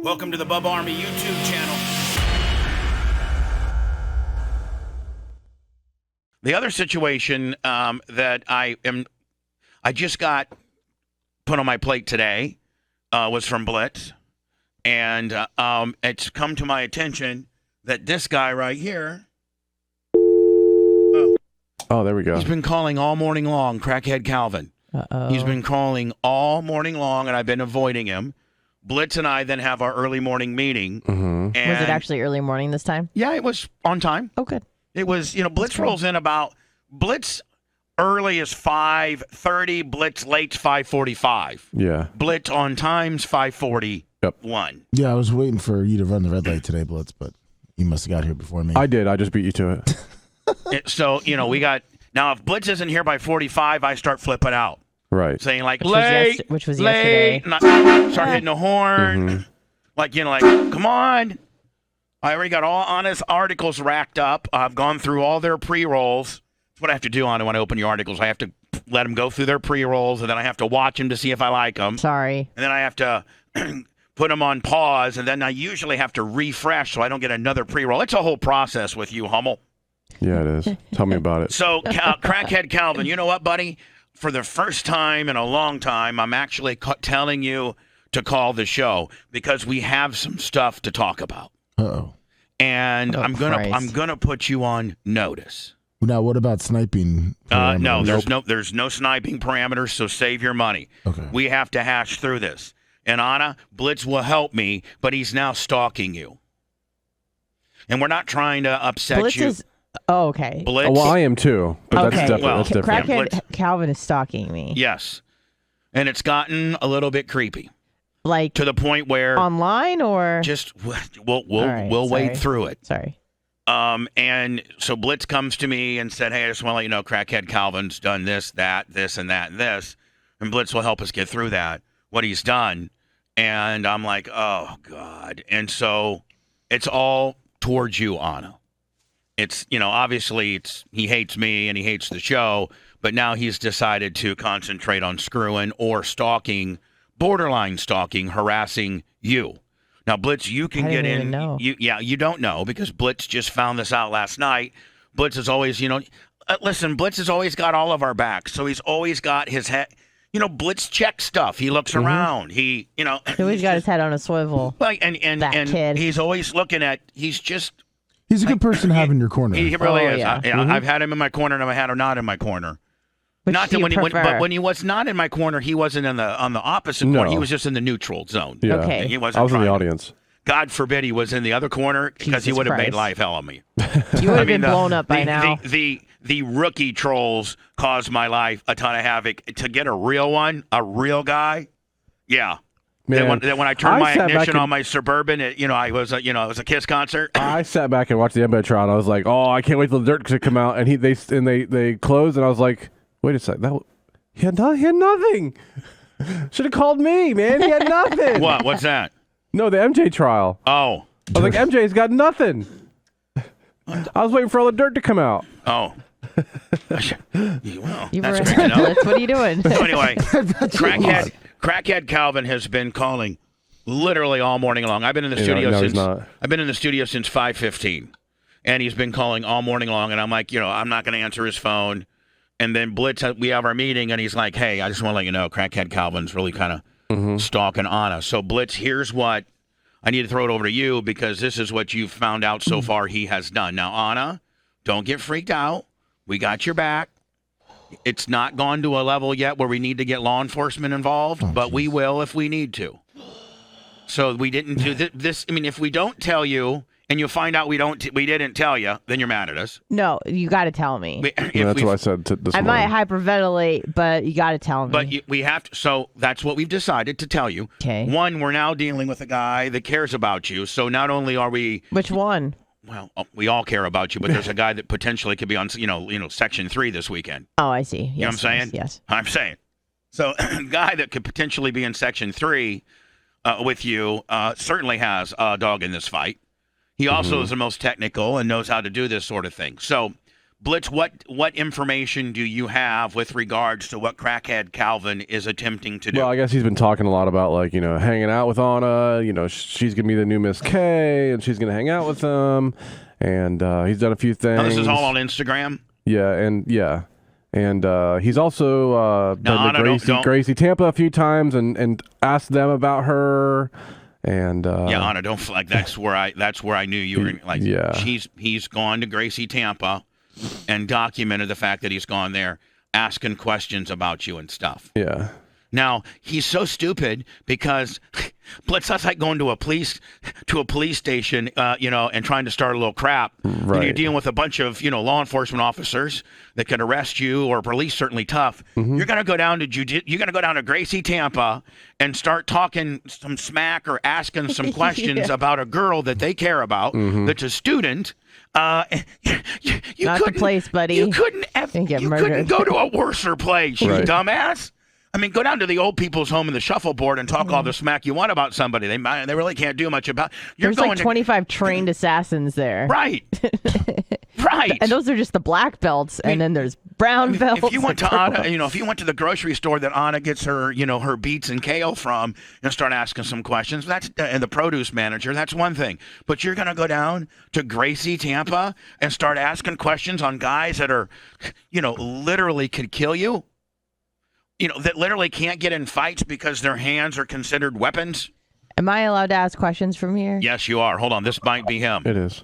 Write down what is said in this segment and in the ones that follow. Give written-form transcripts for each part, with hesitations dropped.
Welcome to the Bubba Army YouTube channel. The other situation that I just got put on my plate today was from Blitz, and it's come to my attention that this guy right here. Oh, there we go. He's been calling all morning long, Crackhead Calvin. Uh-oh. He's been calling all morning long, and I've been avoiding him. Blitz and I then have our early morning meeting. Mm-hmm. Was it actually early morning this time? Yeah, it was on time. Oh, good. It was, Blitz rolls in about, Blitz early is 5:30, Blitz late's 5:45. Yeah. Blitz on time's 5:41. Yep. Yeah, I was waiting for you to run the red light today, Blitz, but you must have got here before me. I did. I just beat you to it. So, we got, now if Blitz isn't here by 45, I start flipping out. Right. Saying like, Which was yesterday. And I start hitting the horn. Mm-hmm. Come on. I already got all honest articles racked up. I've gone through all their pre-rolls. That's what I have to do when I open your articles. I have to let them go through their pre-rolls, and then I have to watch them to see if I like them. Sorry. And then I have to put them on pause, and then I usually have to refresh so I don't get another pre-roll. It's a whole process with you, Hummel. Yeah, it is. Tell me about it. So, Crackhead Calvin, you know what, buddy? For the first time in a long time, I'm actually telling you to call the show because we have some stuff to talk about. Uh-oh. And I'm gonna put you on notice. Now, what about sniping? No, there's no sniping parameters, so save your money. Okay. We have to hash through this. And Anna, Blitz will help me, but he's now stalking you. And we're not trying to upset Blitz you. Oh, okay. Blitz. Oh, well, I am too, but Okay. that's different. Crackhead Blitz. Calvin is stalking me. Yes. And it's gotten a little bit creepy Like to the point where online or? just we'll right, wait sorry. through it. Sorry. And so Blitz comes to me and said, "Hey, I just want to let you know, Crackhead Calvin's done this, that, this, and that, and this." And Blitz will help us get through that, what he's done. And I'm like, oh, God. And so it's all towards you, Anna. It's, obviously he hates me and he hates the show, but now he's decided to concentrate on screwing or stalking, borderline stalking, harassing you. Now, Blitz, you can get in. Know. You don't know because Blitz just found this out last night. Blitz is always, listen, Blitz has always got all of our backs. So he's always got his head. Blitz checks stuff. He looks around. He, He always got his head on a swivel. Like, and kid. he's always looking at. He's a good person to have in your corner. He really is. Yeah. I've had him in my corner, and I've had him not in my corner. Which Not do that you prefer? when he was not in my corner, he wasn't on the opposite corner. He was just in the neutral zone. Yeah. Okay. He wasn't. I was in the trying. audience. God forbid he was in the other corner because he Jesus would have made Christ. life hell of me. You would have been blown up by now. The rookie trolls caused my life a ton of havoc. To get a real one, a real guy, yeah. Man, Then when I turned my sat back ignition and- on my Suburban, it was a Kiss concert. I sat back and watched the NBA trial, and I was like, "Oh, I can't wait till the dirt to come out." And they closed, and I was like, "Wait a sec, he had nothing. Should have called me, man. He had nothing." What? What's that? No, the MJ trial. Oh. I was like, MJ's got nothing. I was waiting for all the dirt to come out. Oh. Well, You that's were great to know. Blitz, what are you doing? So anyway, Crackhead Calvin has been calling literally all morning long. I've been in the studio no, since he's not. I've been in the studio since 5:15, and he's been calling all morning long. And I'm like, I'm not going to answer his phone. And then Blitz, we have our meeting, and he's like, "Hey, I just want to let you know, Crackhead Calvin's really kind of stalking Anna." So Blitz, here's what I need to throw it over to you because this is what you've found out so far he has done. Now, Anna, don't get freaked out. We got your back. It's not gone to a level yet where we need to get law enforcement involved, but we will if we need to. So we didn't do this. I mean, if we don't tell you and you find out we didn't tell you, then you're mad at us. No, you got to tell me. That's what I said this I morning. might hyperventilate, but you got to tell me. But we have to. So that's what we've decided to tell you. Okay. One, we're now dealing with a guy that cares about you. So not only are we. Which one? Well, we all care about you, but there's a guy that potentially could be on, Section 3 this weekend. Oh, I see. Yes, You know what I'm saying? Yes. I'm saying. So a guy that could potentially be in Section 3 with you certainly has a dog in this fight. He also is the most technical and knows how to do this sort of thing. So Blitz, what information do you have with regards to what crackhead Calvin is attempting to do? Well, I guess he's been talking a lot about, like, hanging out with Anna. She's going to be the new Miss K, and she's going to hang out with him. And he's done a few things. Now, this is all on Instagram? And he's also been to Gracie Tampa a few times and asked them about her. And Anna, don't flag. That's where I knew you were. Like, yeah. He's gone to Gracie Tampa and documented the fact that he's gone there, asking questions about you and stuff. Yeah. Now, he's so stupid because Blitz, that's like going to a police station, and trying to start a little crap. Right. And you're dealing with a bunch of, law enforcement officers that can arrest you, or police certainly tough. Mm-hmm. You're gonna go down to Gracie Tampa and start talking some smack or asking some questions about a girl that they care about, that's a student. Not the place, buddy. You couldn't go to a worser place, you Right. dumbass. I mean, go down to the old people's home in the shuffleboard and talk all the smack you want about somebody. They really can't do much about. There's like 25 trained assassins there. Right. Right. And those are just the black belts, and then there's brown belts. If you went to Anna, if you went to the grocery store that Anna gets her, her beets and kale from, and start asking some questions, and the produce manager, that's one thing. But you're gonna go down to Gracie Tampa and start asking questions on guys that are, literally could kill you. That literally can't get in fights because their hands are considered weapons. Am I allowed to ask questions from here? Yes, you are. Hold on. This might be him. It is.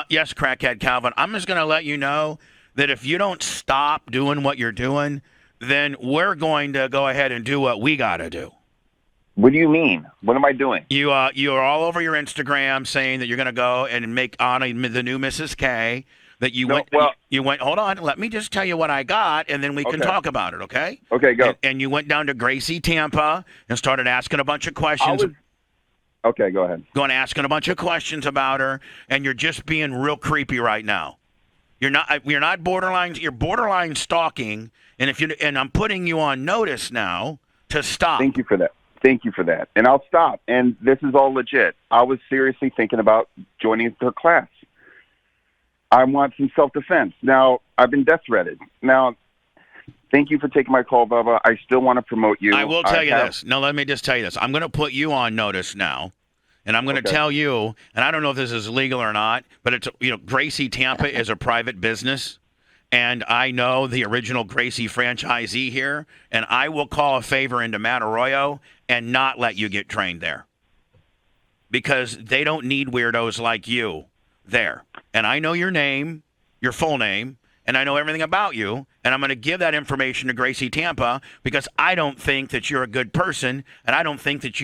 Yes, crackhead Calvin. I'm just going to let you know that if you don't stop doing what you're doing, then we're going to go ahead and do what we got to do. What do you mean? What am I doing? You are all over your Instagram saying that you're going to go and make Anna the new Mrs. K. That you went. Hold on. Let me just tell you what I got, and then we can talk about it. Okay. Okay, go. And you went down to Gracie Tampa and started asking a bunch of questions. Okay, go ahead. Going asking a bunch of questions about her, and you're just being real creepy right now. You're not borderline. You're borderline stalking, and I'm putting you on notice now to stop. Thank you for that. And I'll stop. And this is all legit. I was seriously thinking about joining her class. I want some self-defense. Now, I've been death threatened. Now, thank you for taking my call, Bubba. I still want to promote you. I will tell you this. No, let me just tell you this. I'm going to put you on notice now, and I'm going to tell you, and I don't know if this is legal or not, but it's, Gracie Tampa is a private business, and I know the original Gracie franchisee here, and I will call a favor into Matt Arroyo and not let you get trained there because they don't need weirdos like you there. And I know your name, your full name, and I know everything about you, and I'm going to give that information to Gracie Tampa because I don't think that you're a good person, and I don't think that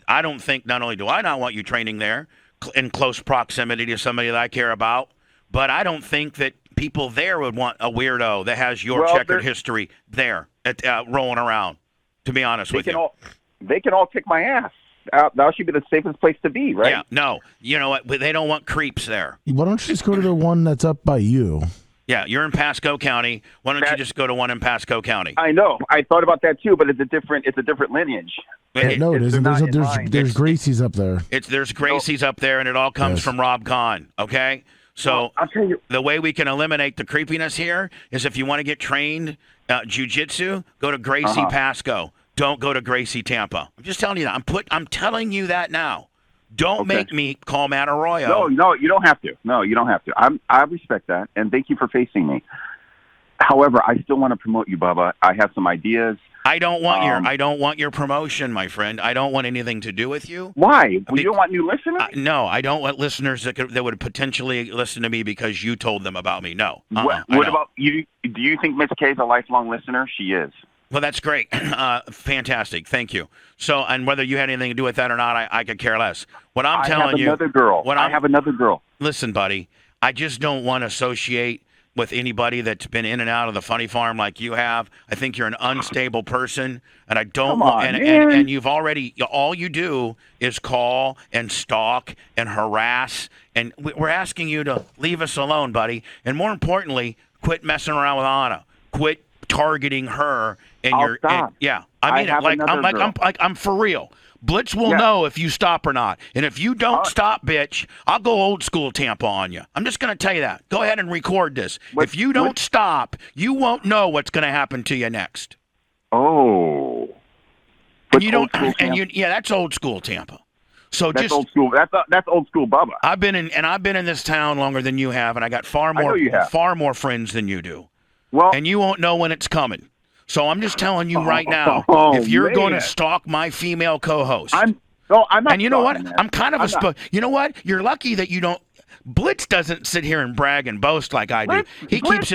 I don't think not only do I not want you training there in close proximity to somebody that I care about, but I don't think that people there would want a weirdo that has your checkered history there rolling around, to be honest with you. They can all kick my ass. That should be the safest place to be, right? Yeah, no. You know what? They don't want creeps there. Why don't you just go to the one that's up by you? Yeah, you're in Pasco County. Why don't you just go to one in Pasco County? I know. I thought about that too, but it's a different lineage. No, it isn't. There's Gracie's up there. There's Gracie's up there, and it all comes from Rob Kahn, okay? So I'll tell you, the way we can eliminate the creepiness here is if you want to get trained jiu-jitsu, go to Gracie Pasco. Don't go to Gracie Tampa. I'm just telling you that. I'm telling you that now. Don't make me call Matt Arroyo. No, you don't have to. No, you don't have to. I respect that, and thank you for facing me. However, I still want to promote you, Bubba. I have some ideas. I don't want your promotion, my friend. I don't want anything to do with you. Why? You don't want new listeners? No, I don't want listeners that would potentially listen to me because you told them about me. No. What about you? Do you think Miss K is a lifelong listener? She is. Well, that's great. Fantastic. Thank you. So, and whether you had anything to do with that or not, I could care less. What I'm telling you. I have another girl. Listen, buddy, I just don't want to associate with anybody that's been in and out of the funny farm like you have. I think you're an unstable person, and I don't want. And you've already. All you do is call and stalk and harass, and we're asking you to leave us alone, buddy. And more importantly, quit messing around with Anna. Quit targeting her. I'll stop. I mean, I'm for real. Blitz will know if you stop or not. And if you don't stop, bitch, I'll go old school Tampa on you. I'm just going to tell you that. Go ahead and record this. If you don't stop, you won't know what's going to happen to you next. Oh. And you don't. And you, yeah, that's old school Tampa. So that's old school. That's old school Bubba. I've been in this town longer than you have, and I got far more friends than you do. Well, and you won't know when it's coming. So I'm just telling you right now, if you're going to stalk my female co-host, I'm not. And you know what? That. I'm kind of you know what? You're lucky that you don't. Blitz doesn't sit here and brag and boast like I do. Blitz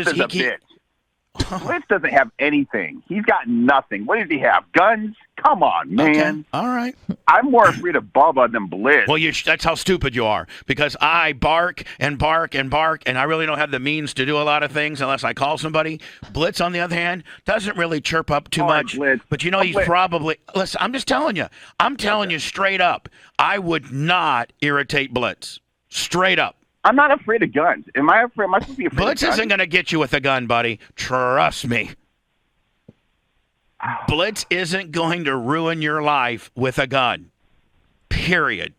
doesn't have anything. He's got nothing. What does he have? Guns? Come on, man. Okay. All right. I'm more afraid of Bubba than Blitz. Well, that's how stupid you are, because I bark and bark and bark, and I really don't have the means to do a lot of things unless I call somebody. Blitz, on the other hand, doesn't really chirp up too much. Blitz. But you know, he's probably... Listen, I'm just telling you. I'm telling you straight up. I would not irritate Blitz. Straight up. I'm not afraid of guns. Am I supposed to be afraid of guns? Blitz isn't going to get you with a gun, buddy. Trust me. Blitz isn't going to ruin your life with a gun. Period.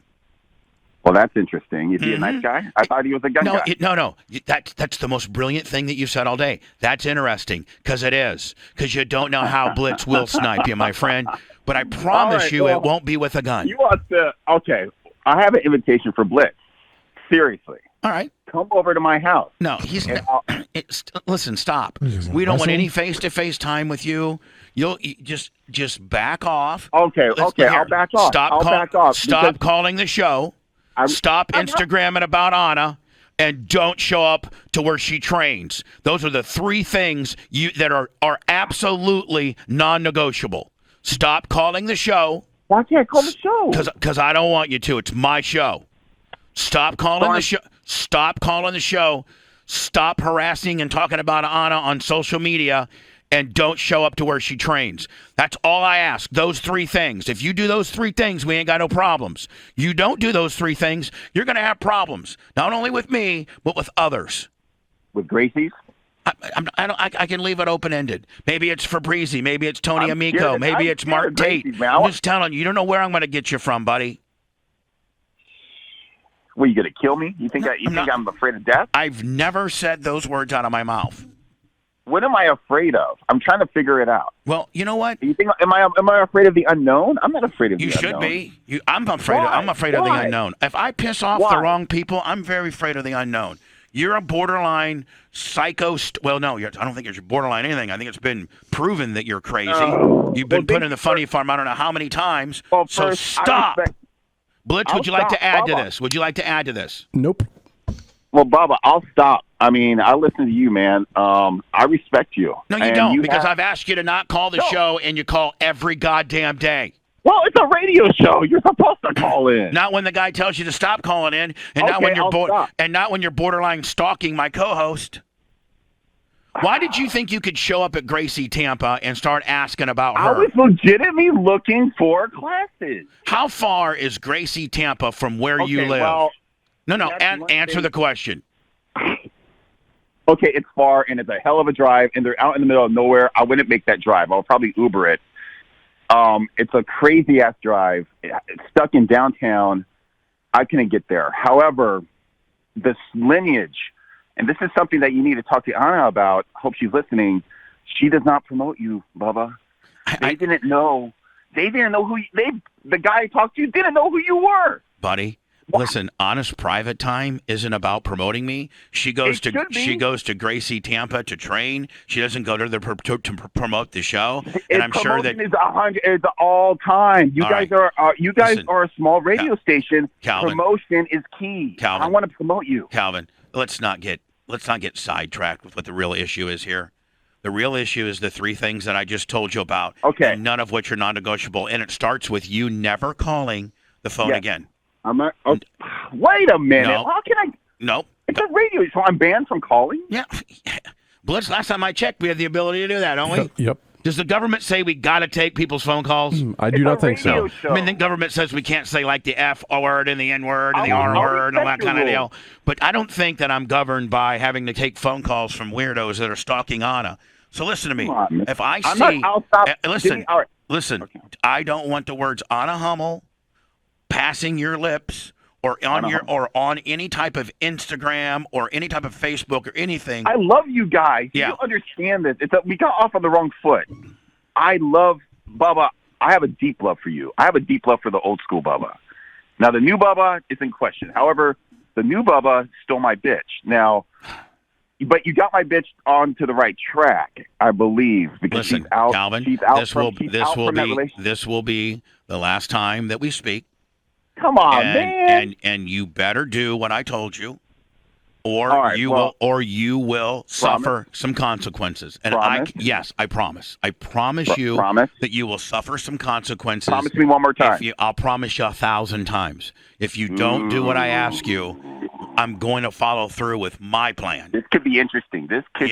Well, that's interesting. Is he a nice guy? I thought he was a gun guy. No. That's the most brilliant thing that you've said all day. That's interesting, because it is. Because you don't know how Blitz will snipe you, my friend. But I promise it won't be with a gun. You want to... Okay, I have an invitation for Blitz. Seriously. All right. Come over to my house. No, listen, stop. We don't want any face-to-face time with you. You just back off. Okay, I'll back off. Back off. Stop calling the show. Stop Instagramming about Anna, and don't show up to where she trains. Those are the three things that are absolutely non-negotiable. Stop calling the show. Why can't I call the show? Because I don't want you to. It's my show. Stop calling the show. Stop calling the show. Stop harassing and talking about Anna on social media, and don't show up to where she trains. That's all I ask. Those three things. If you do those three things, we ain't got no problems. You don't do those three things, you're going to have problems. Not only with me, but with others. With Gracie's? I can leave it open-ended. Maybe it's Fabrizi. Maybe it's Tony Amico. Maybe it's Mark Tate. I'm just telling you, you don't know where I'm going to get you from, buddy. What, you going to kill me? You think I'm afraid of death? I've never said those words out of my mouth. What am I afraid of? I'm trying to figure it out. Well, you know what? You think am I afraid of the unknown? I'm not afraid of the unknown. You should be. I'm afraid of the unknown. If I piss off the wrong people, I'm very afraid of the unknown. You're a borderline psycho. Well, no, I don't think you're borderline anything. I think it's been proven that you're crazy. You've been put in the funny farm I don't know how many times. Well, so stop. Blitz, would you like to add to this? Would you like to add to this? Nope. Well, Bubba, I'll stop. I mean, I listen to you, man. I respect you. No, you don't, because I've asked you to not call the show, and you call every goddamn day. Well, it's a radio show. You're supposed to call in. Not when the guy tells you to stop calling in, and not when you're borderline stalking my co-host. Why did you think you could show up at Gracie Tampa and start asking about her? I was legitimately looking for classes. How far is Gracie Tampa from where you live? Well, answer the question. Okay, it's far, and it's a hell of a drive, and they're out in the middle of nowhere. I wouldn't make that drive. I'll probably Uber it. It's a crazy-ass drive. It's stuck in downtown. I couldn't get there. However, this lineage, and this is something that you need to talk to Anna about. Hope she's listening. She does not promote you, Bubba. They didn't know. They didn't know the guy I talked to didn't know who you were. Buddy, listen, Anna's private time isn't about promoting me. She goes to Gracie Tampa to train. She doesn't go to to promote the show. And I'm sure that it's all time. You guys are a small radio station. Calvin, promotion is key. Calvin, I want to promote you. Calvin, let's not get sidetracked with what the real issue is here. The real issue is the three things that I just told you about. Okay. And none of which are non-negotiable. And it starts with you never calling the phone again. Wait a minute. No. How can I? No. It's a radio, so I'm banned from calling? Yeah. Blitz, last time I checked, we have the ability to do that, don't we? Yep. Does the government say we got to take people's phone calls? I do not think so. Show. I mean, the government says we can't say like the F word and the N word and the R word and all that kind of deal. But I don't think that I'm governed by having to take phone calls from weirdos that are stalking Anna. So listen to me. On, if I I'll stop. listen. Listen, I don't want the words Anna Hummel passing your lips or on any type of Instagram or any type of Facebook or anything. I love you guys. Yeah. You understand this. We got off on the wrong foot. I love Bubba. I have a deep love for you. I have a deep love for the old school Bubba. Now, the new Bubba is in question. However, the new Bubba stole my bitch. Now, but you got my bitch onto the right track, I believe, because Listen, she's out. Calvin, she's out this from, will she's out from that relationship. this will be the last time that we speak. Come on, man. And you better do what I told you, or All right, you will suffer some consequences. And Promise? I promise. I promise you Promise? that you will suffer some consequences. Promise me one more time. I'll promise you 1,000 times. If you don't do what I ask you, I'm going to follow through with my plan. This could be interesting. This could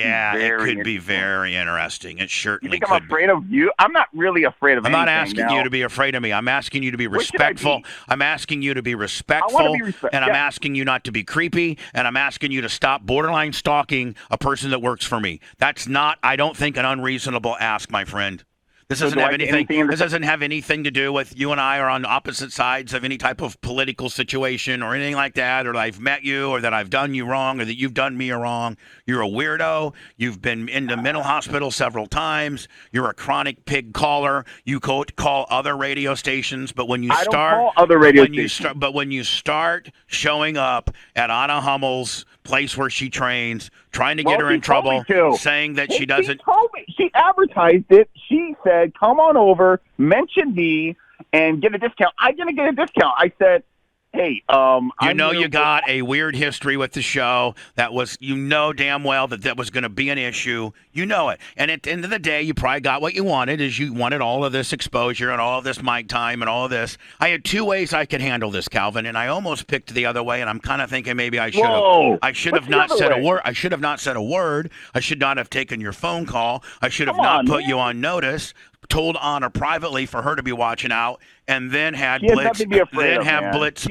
be very interesting. It You certainly think I'm could be. afraid of you? I'm not really afraid of I'm anything. not asking you to be afraid of me. I'm asking you to be What should I respectful. be? I'm asking you to be respectful. I wanna be and I'm yeah. asking you not to be creepy. And I'm asking you to stop borderline stalking a person that works for me. That's not, I don't think, an unreasonable ask, my friend. This doesn't have anything. This doesn't have anything to do with you and I are on opposite sides of any type of political situation or anything like that, or that I've met you, or that I've done you wrong, or that you've done me wrong. You're a weirdo. You've been in the mental hospital several times. You're a chronic pig caller. You call other radio stations, but when you I start, don't call other radio stations. but when you start showing up at Anna Hummel's place where she trains, trying to get her in trouble, saying that she doesn't. She told me. She advertised it. She said, "Come on over, mention me, and get a discount." I didn't get a discount. I said, "Hey, you got a weird history with the show. That was, damn well that was going to be an issue. You know it. And at the end of the day, you probably got what you wanted. Is you wanted all of this exposure and all of this mic time and all of this. I had two ways I could handle this, Calvin, and I almost picked the other way. And I'm kind of thinking maybe I should have. I should have not said a word. I should have not said a word. I should not have taken your phone call. I should have not put you on notice. Told Anna privately for her to be watching out, and then had Blitz. Then have Blitz.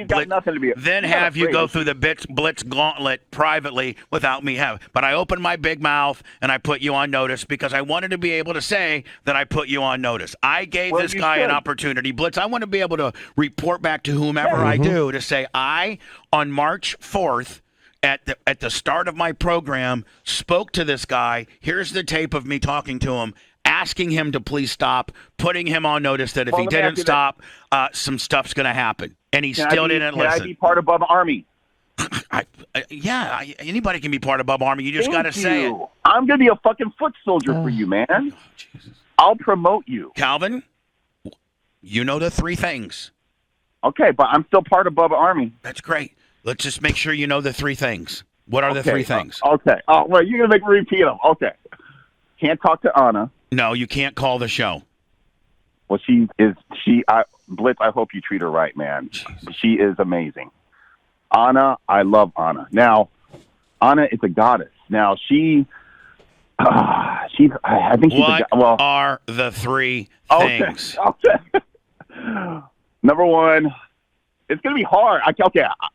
Then have you go through the Blitz gauntlet privately without me having. But I opened my big mouth and I put you on notice because I wanted to be able to say that I put you on notice. I gave this guy an opportunity. Blitz, I want to be able to report back to whomever I do to say on March 4th. At the start of my program, spoke to this guy. Here's the tape of me talking to him, asking him to please stop, putting him on notice that if he didn't stop, some stuff's going to happen. And he still didn't listen. Can I be part of Bubba Army? Anybody can be part of Bubba Army. You just got to say it. I'm going to be a fucking foot soldier for you, man. Oh, Jesus. I'll promote you. Calvin, you know the three things. Okay, but I'm still part of Bubba Army. That's great. Let's just make sure you know the three things. What are the three things? Okay. Oh, well, you're going to make me repeat them. Okay. Can't talk to Anna. No, you can't call the show. Well, Blitz, I hope you treat her right, man. Jesus. She is amazing. Anna, I love Anna. Now, Anna is a goddess. Now, I think she's what are the three things? Okay. Number one, it's going to be hard. I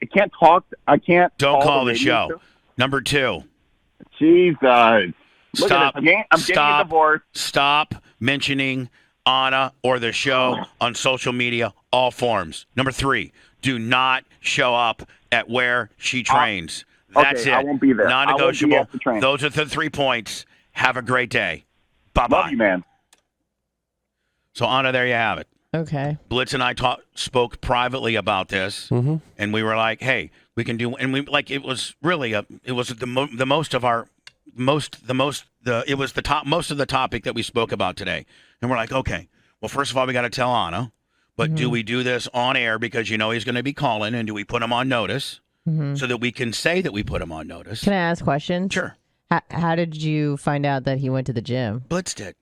can't talk. I can't. Don't call the show. Number two. Jesus. Stop. I'm getting a divorce. Stop mentioning Anna or the show on social media, all forms. Number three, do not show up at where she trains. That's it. I won't be there. Non-negotiable. Those are the 3 points. Have a great day. Bye-bye. Love you, man. So, Anna, there you have it. Okay. Blitz and I spoke privately about this, and we were like, "Hey, we can do." And it was really the most of the topic that we spoke about today. And we're like, okay, well, first of all, we got to tell Anna, but do we do this on air because he's going to be calling, and do we put him on notice so that we can say that we put him on notice? Can I ask questions? Sure. How did you find out that he went to the gym? Blitz did.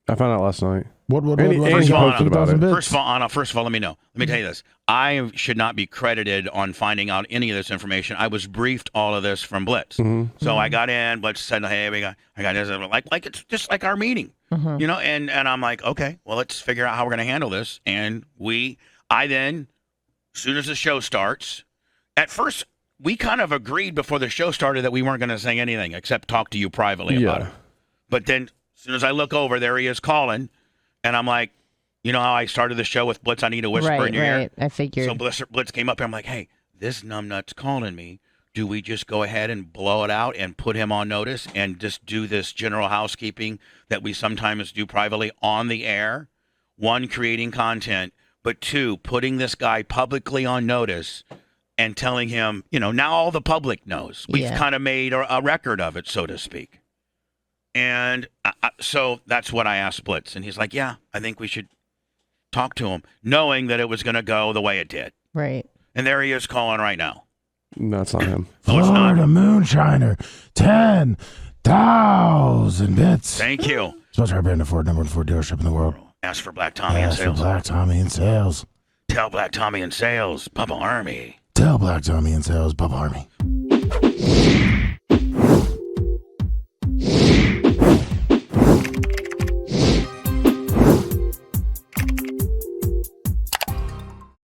I found out last night. What he posted about it. First of all, Anna, let me know. Let me tell you this. I should not be credited on finding out any of this information. I was briefed all of this from Blitz. So I got in. Blitz said, "Hey, I got this." Like it's just like our meeting, And I'm like, okay, well, let's figure out how we're going to handle this. And I then, as soon as the show starts, at first we kind of agreed before the show started that we weren't going to say anything except talk to you privately about it. But then, as soon as I look over, there he is calling. And I'm like, you know how I started the show with Blitz, I need a whisper in your ear? Right. I figured. So Blitz came up and I'm like, hey, this numbnut's calling me. Do we just go ahead and blow it out and put him on notice and just do this general housekeeping that we sometimes do privately on the air? One, creating content, but two, putting this guy publicly on notice and telling him, you know, now all the public knows. We've kind of made a record of it, so to speak. And so that's what I asked Blitz. And he's like, yeah, I think we should talk to him, knowing that it was going to go the way it did. Right. And there he is calling right now. No, it's not him. Oh, it's not. Florida Moonshiner, 10,000 bits. Thank you. Sponsor our brand of Ford, number 4 dealership in the world. Ask for Black Tommy in Ask for sales. Black Tommy in sales. Tell Black Tommy in sales. Bubba Army. Tell Black Tommy in sales, Bubba Army.